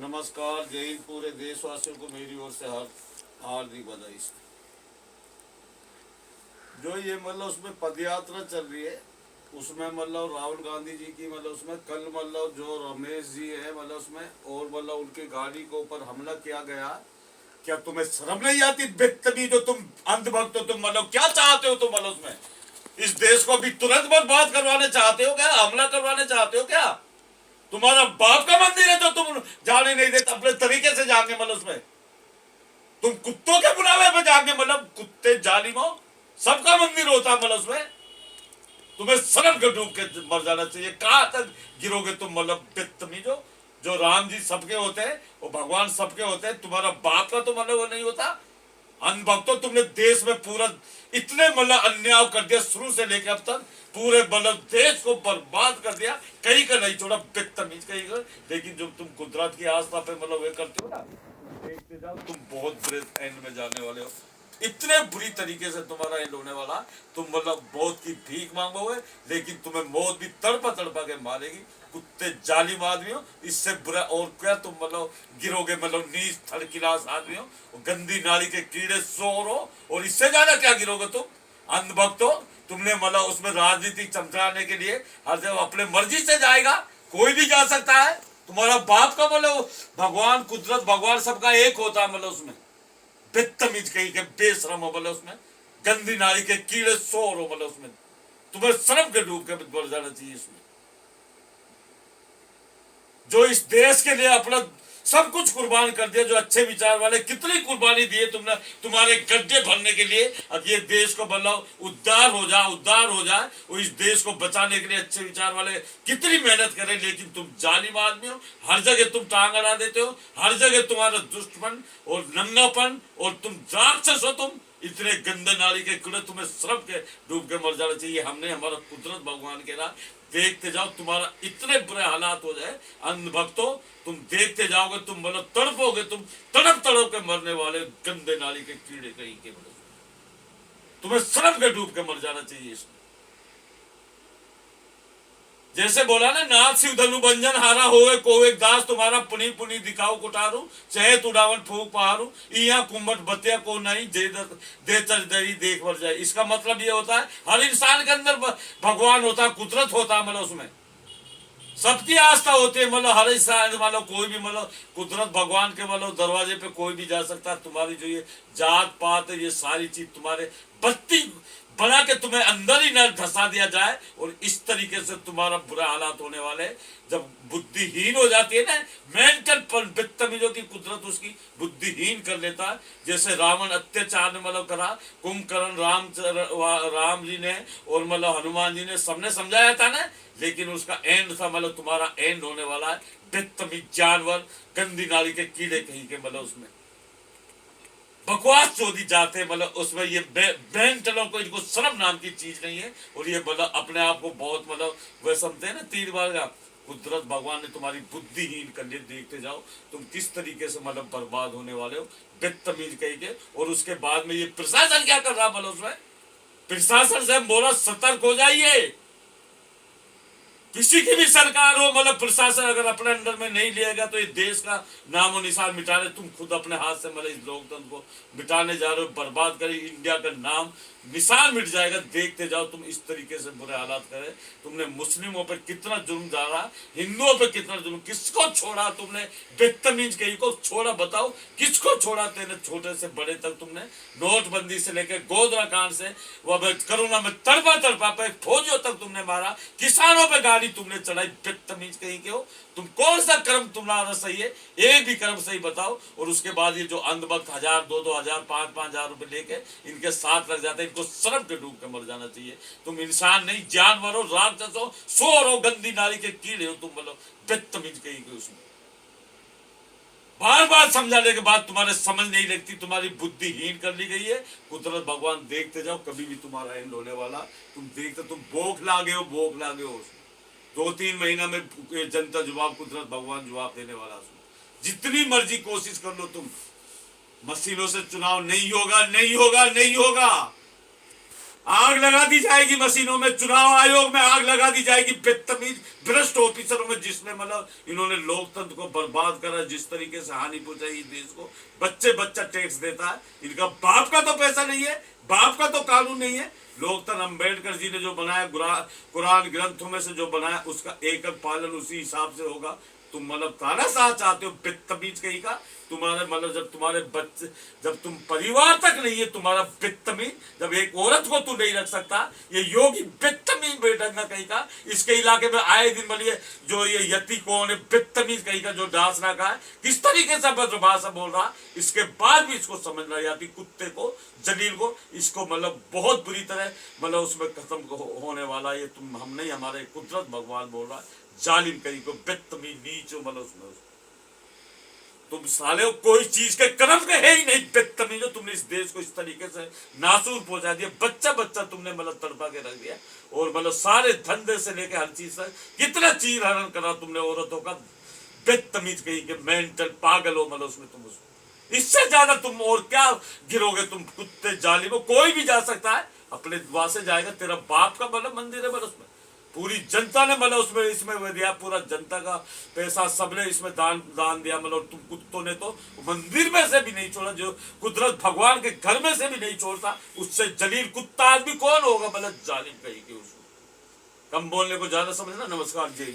नमस्कार, जय हिंद। पूरे देशवासियों को मेरी ओर से हार्दिक बधाई। जो ये मतलब उसमें पदयात्रा चल रही है, उसमें मतलब राहुल गांधी जी की मतलब उसमें कल मतलब जो रमेश जी है मतलब उसमें और मतलब उनकी गाड़ी के ऊपर हमला किया गया। क्या तुम्हें शर्म नहीं आती? बदतमीज हो तुम, अंधभक्त हो तुम। मतलब क्या चाहते हो तुम? मतलब उसमें इस देश को भी तुरंत बर्बाद करवाने चाहते हो क्या? हमला करवाने चाहते हो क्या? तुम्हारा बाप का मंदिर है जो तुम जाने नहीं देते अपने तरीके से जाएंगे। मतलब उसमें तुम कुत्तों के बुलावे पे जाके मतलब कुत्ते जालिमो सबका मंदिर होता है। मतलब उसमें तुम्हें शर्म के डूब के मर जाना चाहिए। कहां तक गिरोगे तुम? मतलब बदतमीजो। जो राम जी सबके होते हैं, वो भगवान सबके होते हैं, तुम्हारा बाप का तो मतलब वो नहीं होता। अनभक्तों, तुमने देश में पूरा इतने मतलब अन्याय कर दिया शुरू से लेकर अब तक। पूरे मतलब देश को बर्बाद कर दिया, कहीं का नहीं छोड़ा। बदतमीज कहीं का। लेकिन जब तुम कुदरत की आस्था पे मतलब वे करते हो ना, देखते जाओ तुम बहुत बुरे एंड में जाने वाले हो। इतने बुरी तरीके से तुम्हारा एंड होने वाला। तुम मतलब मौत की भीख मांगोगे, लेकिन तुम्हें मौत भी तड़पा तड़पा के मारेगी। कुत्ते जालिम आदमी हो, इससे बुरा और क्या तुम मतलब गिरोगे? मतलब नीच थर्ड क्लास आदमी हो, गंदी नाली के कीड़े सोर हो, और इससे ज्यादा क्या गिरोगे तुम? अंधभक्त हो। तुमने मतलब उसमें राजनीति चमचाने के लिए हर जगह अपने मर्जी से जाएगा, कोई भी जा सकता है। तुम्हारा बाप का मतलब भगवान कुदरत भगवान सबका एक होता है। मतलब उसमें बदतमीज कहीं के बेशरम हो, मतलब उसमें गंदी नाली के कीड़े सोर हो। मतलब उसमें तुम्हें शर्म के डूब के बढ़ जाना चाहिए। इसमें जो इस देश के लिए अपना सब कुछ कुर्बान कर दिया, जो अच्छे विचार वाले कितनी कुर्बानी दिए तुमने तुम्हारे गड्ढे भरने के लिए। अब ये देश को मतलब उद्धार हो जाए और इस देश को बचाने के लिए अच्छे विचार वाले कितनी मेहनत करें, लेकिन तुम जालिम आदमी हो। हर जगह तुम टांग अड़ा देते हो, हर जगह तुम्हारा दुष्टपन और नंगापन, और तुम राक्षस हो तुम। इतने गंदे नाली के कीड़े, तुम्हें शर्म के डूब के मर जाना चाहिए। हमने हमारा कुदरत भगवान के ना देखते जाओ, तुम्हारा इतने बुरे हालात हो जाए। अंधभक्तों, तुम देखते जाओगे, तुम मतलब तड़पोगे, तुम तड़प तड़प के मरने वाले गंदे नाली के कीड़े कहीं के। मतलब तुम्हें शर्म के डूब के मर जाना चाहिए। इसमें जैसे बोला ना, नाथ शिव धनु भंजन हारा होवे को एक दास, तुम्हारा पुनी पुनी दिखाओ कुटारू, चाहे तुड़ावन फूक पहाड़ू, इया कुंभट बतिया को नहीं दे चल दरी देख मर जाए। इसका मतलब ये होता है हर इंसान के अंदर भगवान होता है, कुदरत होता है। मतलब उसमें सबकी आस्था होती है। मतलब हर इंसान मतलब कोई भी मतलब कुदरत भगवान के मतलब दरवाजे पे कोई भी जा सकता है। तुम्हारी जो ये जात पात है, ये सारी चीज तुम्हारे बत्ती बना के तुम्हें अंदर ही न धसा दिया जाए, और इस तरीके से तुम्हारा बुरा हालात होने वाले। जब बुद्धिहीन हो जाती है ना, मेंटल बदतमीजों की कुदरत उसकी बुद्धिहीन कर लेता है। जैसे रावण अत्याचार ने मतलब करा, कुंभकर्ण राम जी ने और मतलब हनुमान जी ने सबने समझाया था ना, लेकिन उसका एंड था मतलब तुम्हारा एंड होने वाला है। बदतमीज जानवर, गंदी नाली के कीड़े कहीं के। मतलब उसमें बकवास चोदी जाते हैं। मतलब उसमें ये बहन चलो को, इनको शर्म नाम की चीज नहीं है। और ये मतलब अपने आप को बहुत मतलब वह समझते हैं ना, 3 बार का। कुदरत भगवान ने तुम्हारी बुद्धिहीन कर लिए। देखते जाओ तुम किस तरीके से मतलब बर्बाद होने वाले हो, बदतमीज कहीं के। और उसके बाद में ये प्रशासन क्या कर रहा है? मतलब उसमें प्रशासन से हम बोला सतर्क हो जाइए। किसी की भी सरकार हो, मतलब प्रशासन अगर अपने अंडर में नहीं लिएगा तो ये देश का नामो निशान मिटा रहे। तुम खुद अपने हाथ से मतलब इस लोकतंत्र को मिटाने जा रहे हो, बर्बाद करे। इंडिया का नाम निशान मिट जाएगा। देखते जाओ तुम इस तरीके से बुरे हालात करे। तुमने मुस्लिमों पर कितना जुर्म डाला, हिंदुओं पर कितना जुर्म, किसको छोड़ा तुमने? बदतमीज कहीं को छोड़ा, बताओ किसको छोड़ा? तेरे छोटे से बड़े तक तुमने, नोटबंदी से लेकर गोदरा कांड से वह कोरोना में तड़पा तड़पा पे फौजियों तक तुमने मारा, किसानों पे गाड़ी तुमने चढ़ाई। बदतमीज कहीं के हो तुम। कौन सा कर्म तुम्हारा सही है? एक भी कर्म सही बताओ। और उसके बाद ये जो अंधभक्त 1000 2 हजार 5 5 हजार रुपए लेके इनके साथ लग जाते हैं, इनको शर्म के डूब के मर जाना चाहिए। तुम इंसान नहीं, जानवर हो, राक्षस हो, सोर हो, गंदी नाली के कीड़े हो तुम। मतलब बदतमीज कहीं के। उसमें बार बार समझाने के बाद तुम्हारे समझ नहीं लगती, तुम्हारी बुद्धिहीन कर ली गई है। कुदरत भगवान देखते जाओ, कभी भी तुम्हारा एंड होने वाला। तुम देखते, तुम भोग लागे हो, भोग लागे हो। 2 3 महीना में जनता जवाब, कुदरत भगवान जवाब देने वाला। जितनी मर्जी कोशिश कर लो तुम, मशीनों से चुनाव नहीं होगा, नहीं होगा, नहीं होगा। आग लगा दी जाएगी मशीनों में, चुनाव आयोग में आग लगा दी जाएगी बदतमीज भ्रष्ट ऑफिसरों में, जिसमें मतलब इन्होंने लोकतंत्र को बर्बाद करा, जिस तरीके से हानि पहुंचाई देश को। बच्चे बच्चा टैक्स देता है, इनका बाप का तो पैसा नहीं है, बाप का तो कानून नहीं है। लोकतंत्र अम्बेडकर जी ने जो बनाया, कुरान ग्रंथों में से जो बनाया, उसका एकल पालन उसी हिसाब से होगा। तुम मतलब तानाशाह चाहते हो, बदतमीज कहीं का। तुम्हारे मतलब जब तुम्हारे बच्चे, जब तुम परिवार तक नहीं है तुम्हारा बदतमीज, जब एक औरत को तू नहीं रख सकता, ये योगी बदतमीज बेढंगा कहीं का। इसके इलाके में आए दिन बोलिए जो ये यति कौन है, बदतमीज कहीं का, जो डांसना का है, किस तरीके से भद्र भाषा बोल रहा। इसके बाद भी इसको समझ नहीं आती, कुत्ते को, जलील को, इसको मतलब बहुत बुरी तरह मतलब उसमें खत्म होने वाला। ये तुम हम नहीं, हमारे कुदरत भगवान बोल रहा है, जालिम कहीं को, बदतमीज नीच मतलब उसमें तुम साले हो, कोई चीज के कर्म के है ही नहीं, बदतमीज हो। तुमने इस देश को इस तरीके से नासूर पहुंचा दिया, बच्चा बच्चा तुमने मतलब तड़पा के रख दिया, और मतलब सारे धंधे से लेके हर चीज से कितना चीर हरण करा तुमने औरतों का। बदतमीज कहीं के, मेंटल पागल हो मतलब उसमें तुम, इससे ज्यादा तुम और क्या गिरोगे तुम, कुत्ते जालिम हो। कोई भी जा सकता है, अपने द्वार से जाएगा, तेरा बाप का मतलब मंदिर है मतलब उसमें, पूरी जनता ने मतलब उसमें इसमें दिया, पूरा जनता का पैसा सबने इसमें दान दिया। मतलब तुम कुत्तों ने तो मंदिर में से भी नहीं छोड़ा, जो कुदरत भगवान के घर में से भी नहीं छोड़ता, उससे जलील कुत्ता आदमी कौन होगा मतलब, जालिम कहीं के। उसको कम बोलने को ज्यादा समझना। नमस्कार, जय हिंद।